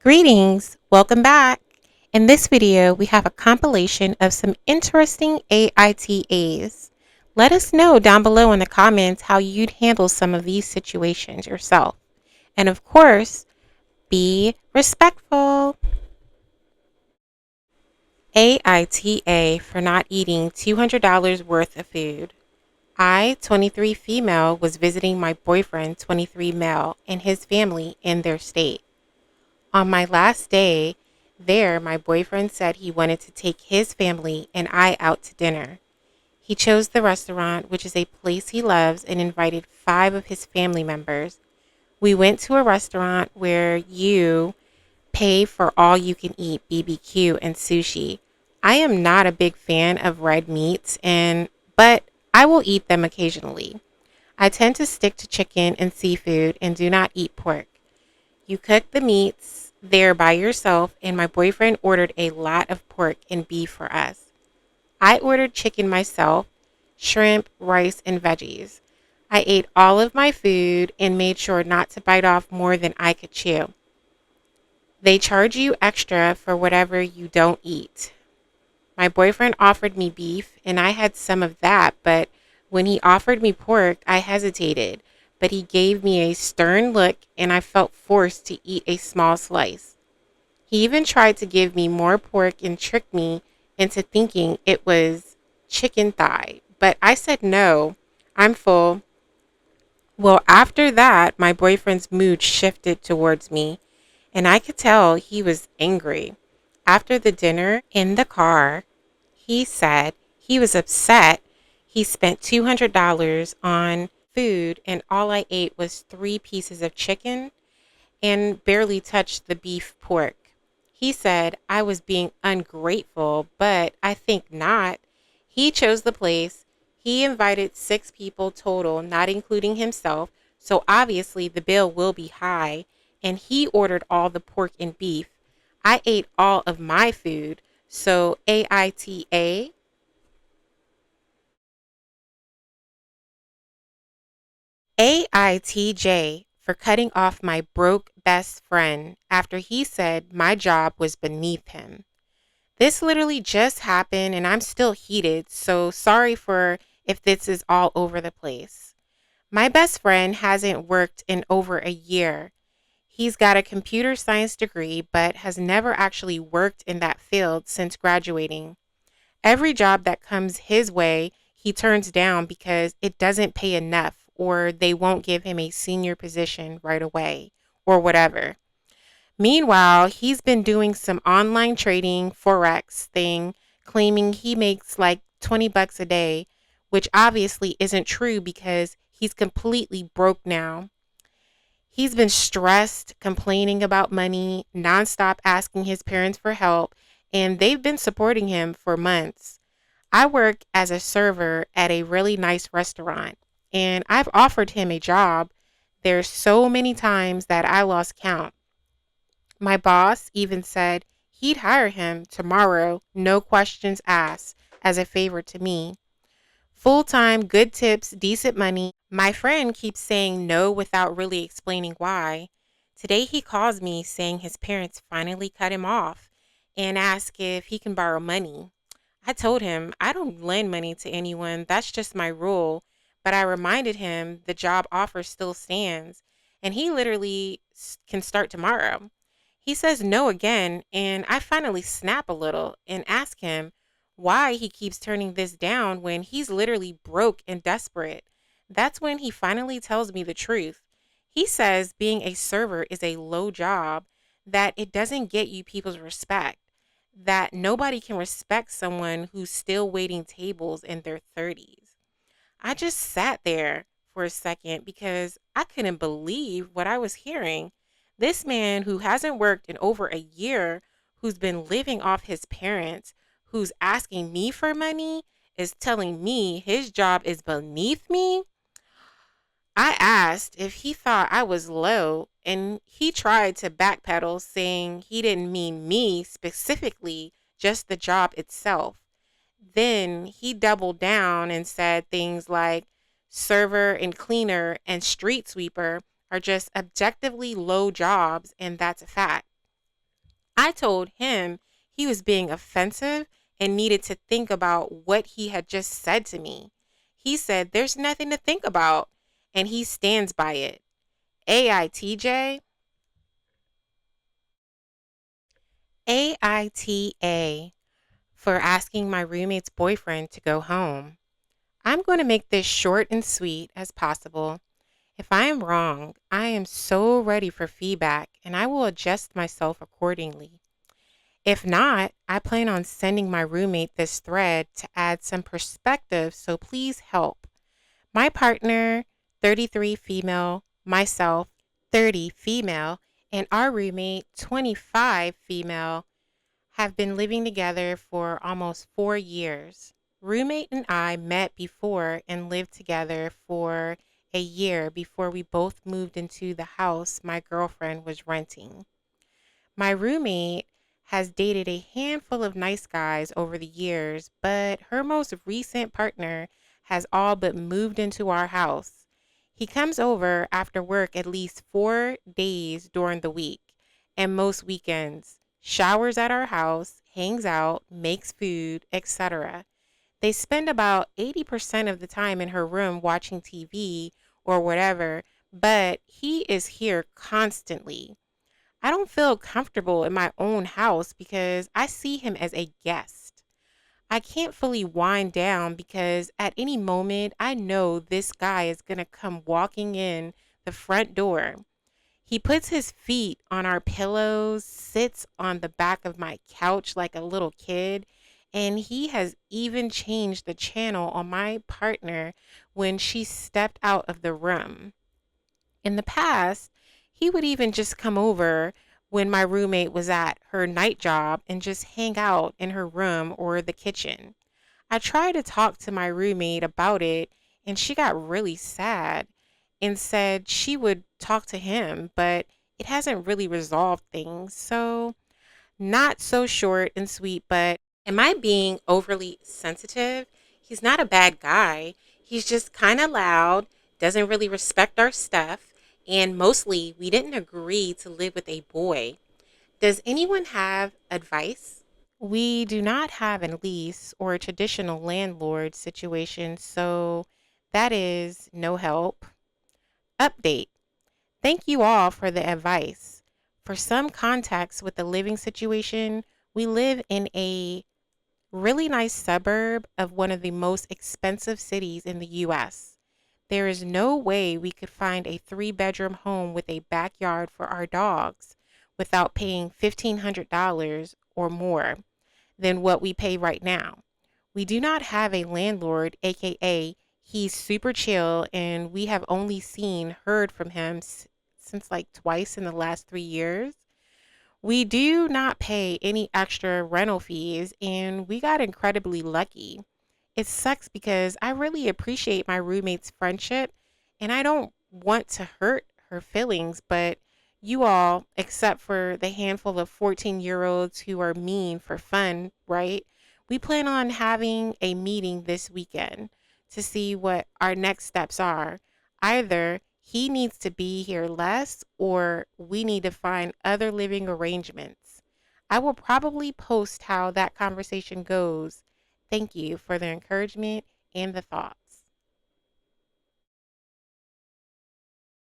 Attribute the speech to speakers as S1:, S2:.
S1: Greetings, welcome back. In this video, we have a compilation of some interesting AITAs. Let us know down below in the comments how you'd handle some of these situations yourself. And of course, be respectful. AITA for not eating $200 worth of food. I, 23 female, was visiting my boyfriend, 23 male, and his family in their state. On my last day there, my boyfriend said he wanted to take his family and I out to dinner. He chose the restaurant, which is a place he loves, and invited 5 of his family members. We went to a restaurant where you pay for all you can eat BBQ and sushi. I am not a big fan of red meats but I will eat them occasionally. I tend to stick to chicken and seafood and do not eat pork. You cook the meats there by yourself, and my boyfriend ordered a lot of pork and beef for us. I ordered chicken myself, shrimp, rice, and veggies. I ate all of my food and made sure not to bite off more than I could chew. They charge you extra for whatever you don't eat. My boyfriend offered me beef, and I had some of that, but when he offered me pork, I hesitated. But he gave me a stern look, and I felt forced to eat a small slice. He even tried to give me more pork and trick me into thinking it was chicken thigh. But I said no, I'm full. Well, after that, my boyfriend's mood shifted towards me, and I could tell he was angry. After the dinner in the car, he said he was upset. He spent $200 on food, and all I ate was 3 pieces of chicken and barely touched the beef pork. He said I was being ungrateful, but I think not. He chose the place. He invited 6 people total, not including himself, so obviously the bill will be high, and he ordered all the pork and beef. I ate all of my food, so AITA. AITJ for cutting off my broke best friend after he said my job was beneath him. This literally just happened and I'm still heated, so sorry for if this is all over the place. My best friend hasn't worked in over a year. He's got a computer science degree but has never actually worked in that field since graduating. Every job that comes his way, he turns down because it doesn't pay enough or they won't give him a senior position right away or whatever. Meanwhile, he's been doing some online trading forex thing claiming he makes like 20 bucks a day, which obviously isn't true because he's completely broke now. He's been stressed, complaining about money, nonstop asking his parents for help, and they've been supporting him for months. I work as a server at a really nice restaurant, and I've offered him a job. There's so many times that I lost count. My boss even said he'd hire him tomorrow, no questions asked, as a favor to me. Full time, good tips, decent money. My friend keeps saying no without really explaining why. Today he calls me saying his parents finally cut him off and ask if he can borrow money. I told him I don't lend money to anyone, that's just my rule. But I reminded him the job offer still stands and he literally can start tomorrow. He says no again, and I finally snap a little and ask him why he keeps turning this down when he's literally broke and desperate. That's when he finally tells me the truth. He says being a server is a low job, that it doesn't get you people's respect, that nobody can respect someone who's still waiting tables in their 30s. I just sat there for a second because I couldn't believe what I was hearing. This man who hasn't worked in over a year, who's been living off his parents, who's asking me for money, is telling me his job is beneath me. I asked if he thought I was low, and he tried to backpedal, saying he didn't mean me specifically, just the job itself. Then he doubled down and said things like server and cleaner and street sweeper are just objectively low jobs, and that's a fact. I told him he was being offensive and needed to think about what he had just said to me. He said, "There's nothing to think about," and he stands by it. AITJ, AITA for asking my roommate's boyfriend to go home. I'm going to make this short and sweet as possible. If I am wrong, I am so ready for feedback and I will adjust myself accordingly. If not, I plan on sending my roommate this thread to add some perspective, so please help. My partner, 33 female, myself, 30 female, and our roommate, 25 female, have been living together for almost 4 years. Roommate and I met before and lived together for a year before we both moved into the house my girlfriend was renting. My roommate has dated a handful of nice guys over the years, but her most recent partner has all but moved into our house. He comes over after work at least 4 days during the week and most weekends, showers at our house, hangs out, makes food, etc. They spend about 80% of the time in her room watching TV or whatever, but he is here constantly. I don't feel comfortable in my own house because I see him as a guest. I can't fully wind down because at any moment I know this guy is going to come walking in the front door. He puts his feet on our pillows, sits on the back of my couch like a little kid, and he has even changed the channel on my partner when she stepped out of the room. In the past, he would even just come over when my roommate was at her night job and just hang out in her room or the kitchen. I tried to talk to my roommate about it and she got really sad and said she would talk to him, but it hasn't really resolved things. So, not so short and sweet, but am I being overly sensitive? He's not a bad guy. He's just kind of loud, doesn't really respect our stuff, and mostly we didn't agree to live with a boy. Does anyone have advice? We do not have a lease or a traditional landlord situation, so that is no help. Update. Thank you all for the advice. For some context with the living situation, we live in a really nice suburb of one of the most expensive cities in the US. There is no way we could find a 3 bedroom home with a backyard for our dogs without paying $1,500 or more than what we pay right now. We do not have a landlord, aka he's super chill, and we have only heard from him since like twice in the last 3 years. We do not pay any extra rental fees, and we got incredibly lucky. It sucks because I really appreciate my roommate's friendship and I don't want to hurt her feelings, but you all, except for the handful of 14-year-olds who are mean for fun, right? We plan on having a meeting this weekend to see what our next steps are. Either he needs to be here less or we need to find other living arrangements. I will probably post how that conversation goes. Thank you for the encouragement and the thought.